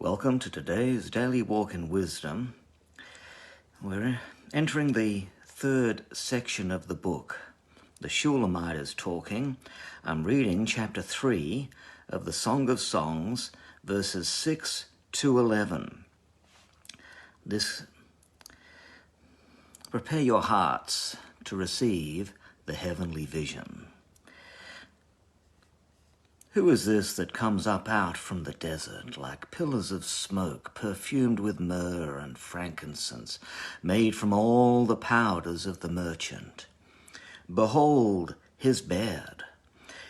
Welcome to today's Daily Walk in Wisdom. We're entering the third section of the book. The Shulamite is talking. I'm reading chapter 3 of the Song of Songs, verses 6 to 11. Prepare your hearts to receive the heavenly vision. Who is this that comes up out from the desert like pillars of smoke, perfumed with myrrh and frankincense, made from all the powders of the merchant? Behold his bed.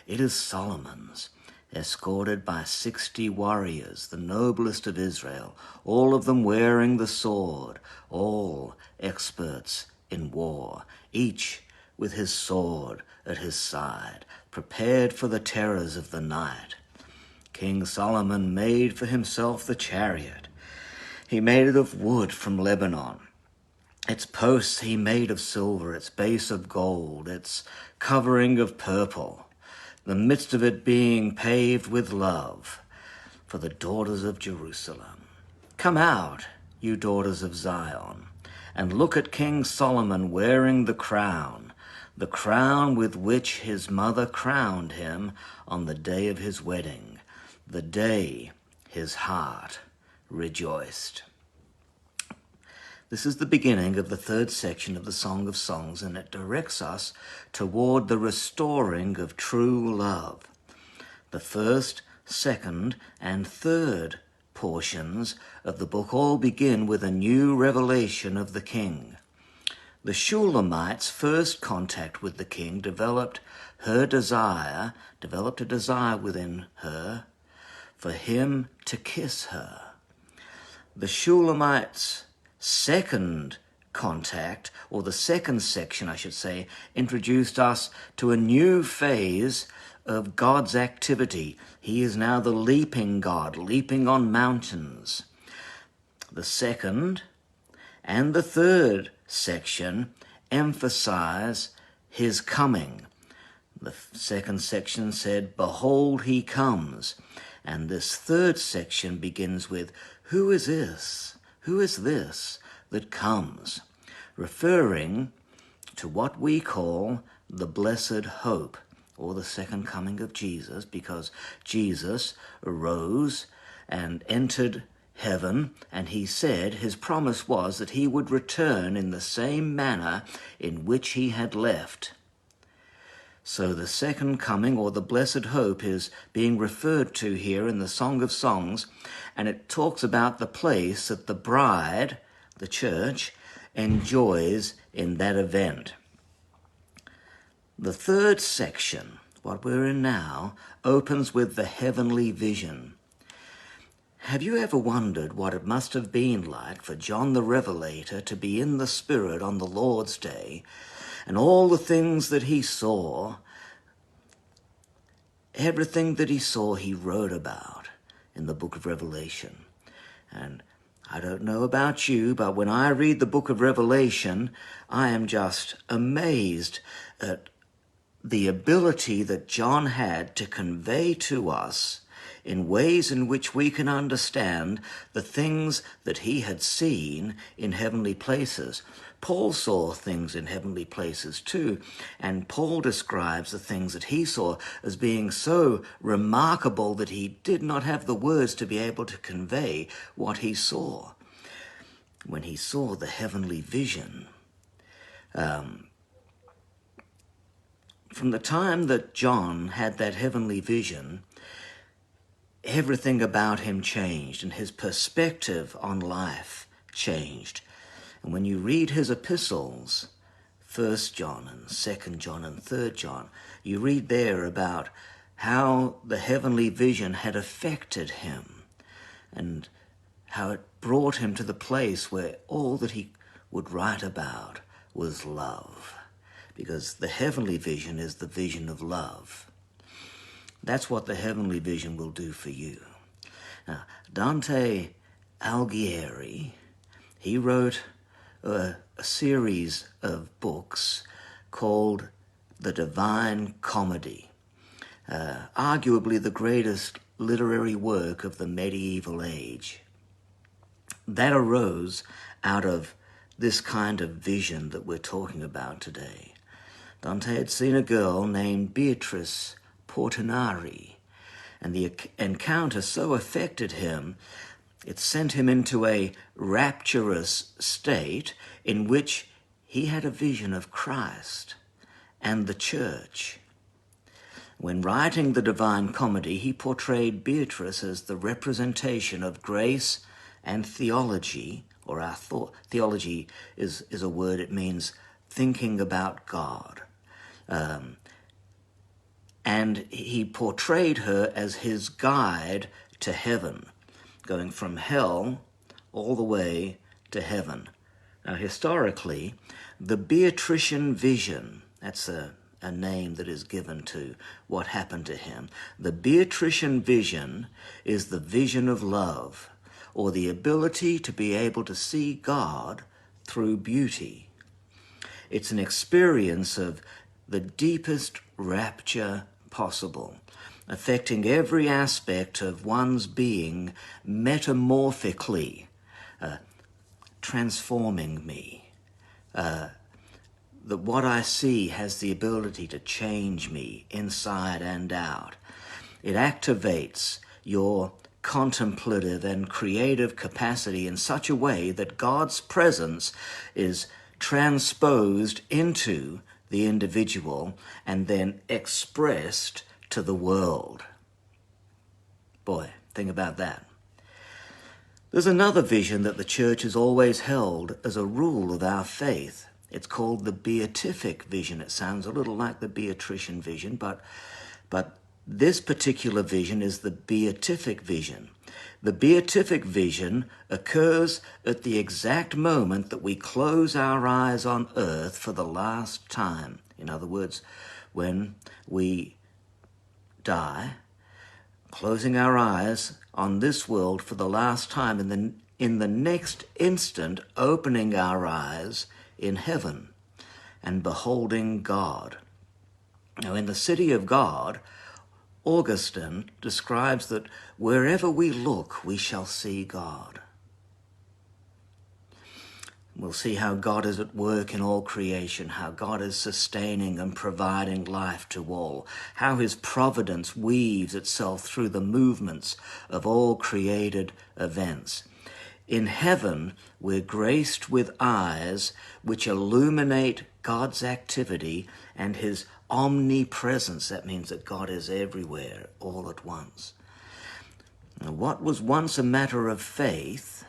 It is Solomon's, escorted by 60 warriors, the noblest of Israel, all of them wearing the sword, all experts in war, each with his sword at his side, prepared for the terrors of the night. King Solomon made for himself the chariot. He made it of wood from Lebanon. Its posts he made of silver, its base of gold, its covering of purple, the midst of it being paved with love for the daughters of Jerusalem. Come out, you daughters of Zion, and look at King Solomon wearing the crown with which his mother crowned him on the day of his wedding, the day his heart rejoiced. This is the beginning of the third section of the Song of Songs, and it directs us toward the restoring of true love. The first, second, and third portions of the book all begin with a new revelation of the king. The Shulamite's first contact with the king developed a desire within her for him to kiss her. The Shulamite's second contact, or the second section, I should say, introduced us to a new phase of God's activity. He is now the leaping God, leaping on mountains. The second and the third section emphasize his coming. The second section said, "Behold, he comes." And this third section begins with, "Who is this? Who is this that comes?" Referring to what we call the blessed hope, or the second coming of Jesus, because Jesus arose and entered heaven, and he said his promise was that he would return in the same manner in which he had left. So the second coming, or the blessed hope, is being referred to here in the Song of Songs, and it talks about the place that the bride, the church, enjoys in that event. The third section, what we're in now, opens with the heavenly vision. Have you ever wondered what it must have been like for John the Revelator to be in the Spirit on the Lord's Day, and all the things that he saw, everything that he saw he wrote about in the book of Revelation? And I don't know about you, but when I read the book of Revelation, I am just amazed at the ability that John had to convey to us in ways in which we can understand the things that he had seen in heavenly places. Paul saw things in heavenly places too, and Paul describes the things that he saw as being so remarkable that he did not have the words to be able to convey what he saw. When he saw the heavenly vision, from the time that John had that heavenly vision, everything about him changed, and his perspective on life changed. And when you read his epistles, 1 John and 2 John and 3 John, you read there about how the heavenly vision had affected him and how it brought him to the place where all that he would write about was love. Because the heavenly vision is the vision of love. That's what the heavenly vision will do for you. Now, Dante Alighieri, he wrote a series of books called The Divine Comedy, arguably the greatest literary work of the medieval age. That arose out of this kind of vision that we're talking about today. Dante had seen a girl named Beatrice Portinari, and the encounter so affected him, it sent him into a rapturous state in which he had a vision of Christ and the church. When writing the Divine Comedy, he portrayed Beatrice as the representation of grace and theology, or our thought. Theology is a word, it means thinking about God. And he portrayed her as his guide to heaven, going from hell all the way to heaven. Now, historically, the Beatrician vision, that's a name that is given to what happened to him. The Beatrician vision is the vision of love, or the ability to be able to see God through beauty. It's an experience of the deepest rapture possible, affecting every aspect of one's being metamorphically, transforming me. That what I see has the ability to change me inside and out. It activates your contemplative and creative capacity in such a way that God's presence is transposed into the individual and then expressed to the world. Boy, think about that. There's another vision that the church has always held as a rule of our faith. It's called the beatific vision. It sounds a little like the Beatrician vision, but this particular vision is the beatific vision. The beatific vision occurs at the exact moment that we close our eyes on earth for the last time. In other words, when we die, closing our eyes on this world for the last time, and then in the next instant opening our eyes in heaven and beholding God. Now, in the city of God, Augustine describes that wherever we look, we shall see God. We'll see how God is at work in all creation, how God is sustaining and providing life to all, how his providence weaves itself through the movements of all created events. In heaven, we're graced with eyes which illuminate God's activity and his omnipresence. That means that God is everywhere all at once. Now, what was once a matter of faith,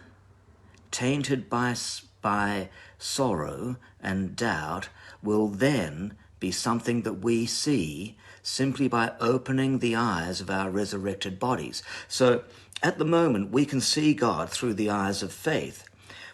tainted by sorrow and doubt, will then be something that we see simply by opening the eyes of our resurrected bodies. So at the moment, we can see God through the eyes of faith.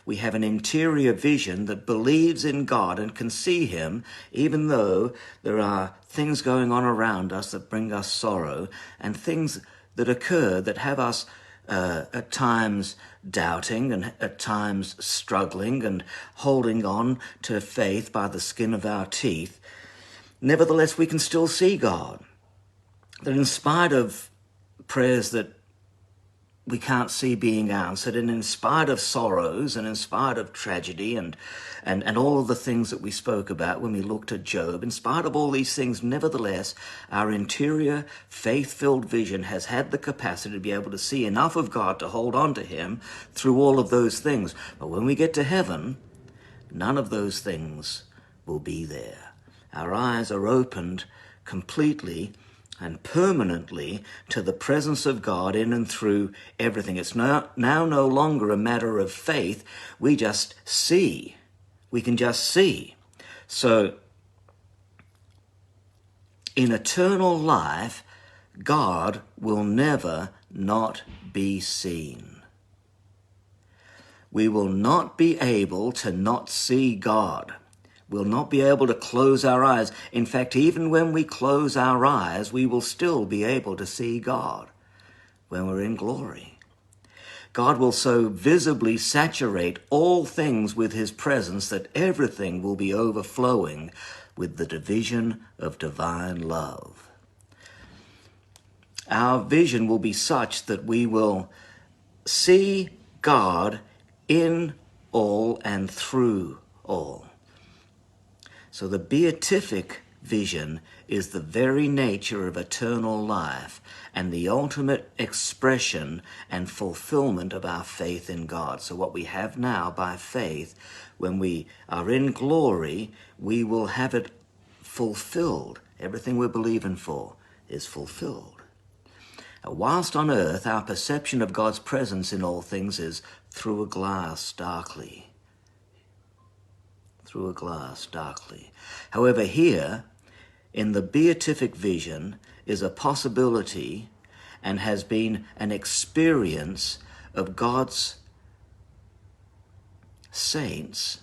We have an interior vision that believes in God and can see him, even though there are things going on around us that bring us sorrow, and things that occur that have us at times doubting and at times struggling and holding on to faith by the skin of our teeth. Nevertheless, we can still see God. That in spite of prayers that we can't see being answered, and in spite of sorrows and in spite of tragedy and all of the things that we spoke about when we looked at Job, in spite of all these things, nevertheless, our interior faith-filled vision has had the capacity to be able to see enough of God to hold on to him through all of those things. But when we get to heaven, none of those things will be there. Our eyes are opened completely and permanently to the presence of God in and through everything. It's now no longer a matter of faith. We just see. We can just see. So in eternal life, God will never not be seen. We will not be able to not see God. We'll not be able to close our eyes. In fact, even when we close our eyes, we will still be able to see God when we're in glory. God will so visibly saturate all things with his presence that everything will be overflowing with the division of divine love. our vision will be such that we will see God in all and through all. So the beatific vision is the very nature of eternal life and the ultimate expression and fulfillment of our faith in God. So what we have now by faith, when we are in glory, we will have it fulfilled. Everything we're believing for is fulfilled. Whilst on earth, our perception of God's presence in all things is through a glass darkly. Through a glass darkly. However, here, in the beatific vision, is a possibility and has been an experience of God's saints,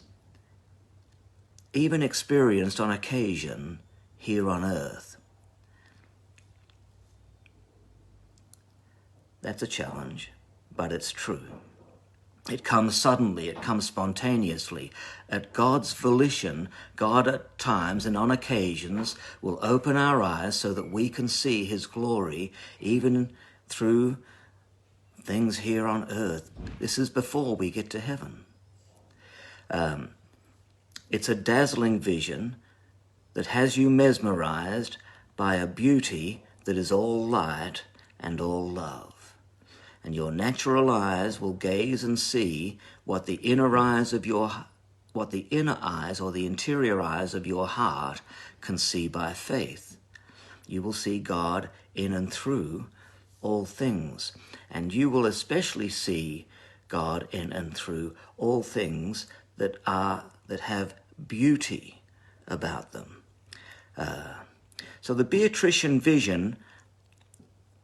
even experienced on occasion here on earth. That's a challenge, but it's true. It comes suddenly, it comes spontaneously. At God's volition, God at times and on occasions will open our eyes so that we can see his glory even through things here on earth. This is before we get to heaven. It's a dazzling vision that has you mesmerized by a beauty that is all light and all love. And your natural eyes will gaze and see what the inner eyes or the interior eyes of your heart can see by faith. You will see God in and through all things, and you will especially see God in and through all things that have beauty about them. So the Beatrician vision,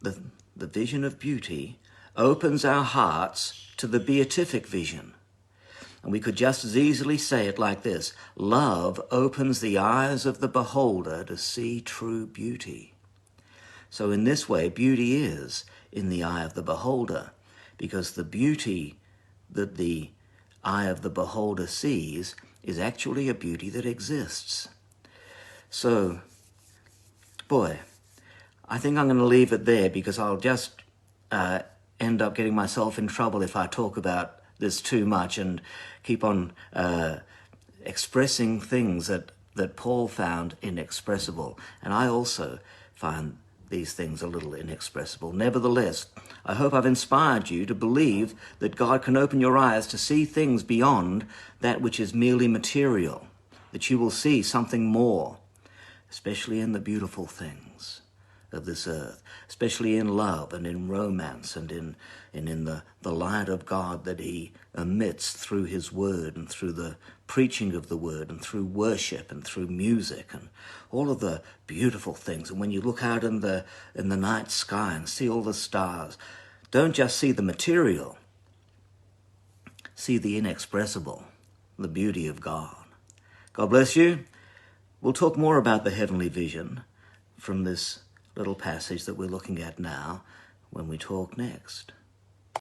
the vision of beauty, opens our hearts to the beatific vision. And we could just as easily say it like this: love opens the eyes of the beholder to see true beauty. So in this way, beauty is in the eye of the beholder, because the beauty that the eye of the beholder sees is actually a beauty that exists. So, boy, I think I'm going to leave it there, because I'll just end up getting myself in trouble if I talk about this too much and keep on expressing things that Paul found inexpressible. And I also find these things a little inexpressible. Nevertheless, I hope I've inspired you to believe that God can open your eyes to see things beyond that which is merely material, that you will see something more, especially in the beautiful things of this earth, especially in love and in romance and in the light of God that he emits through his word and through the preaching of the word and through worship and through music and all of the beautiful things. And when you look out in the night sky and see all the stars, don't just see the material, see the inexpressible, the beauty of God. God bless you. We'll talk more about the heavenly vision from this little passage that we're looking at now when we talk next.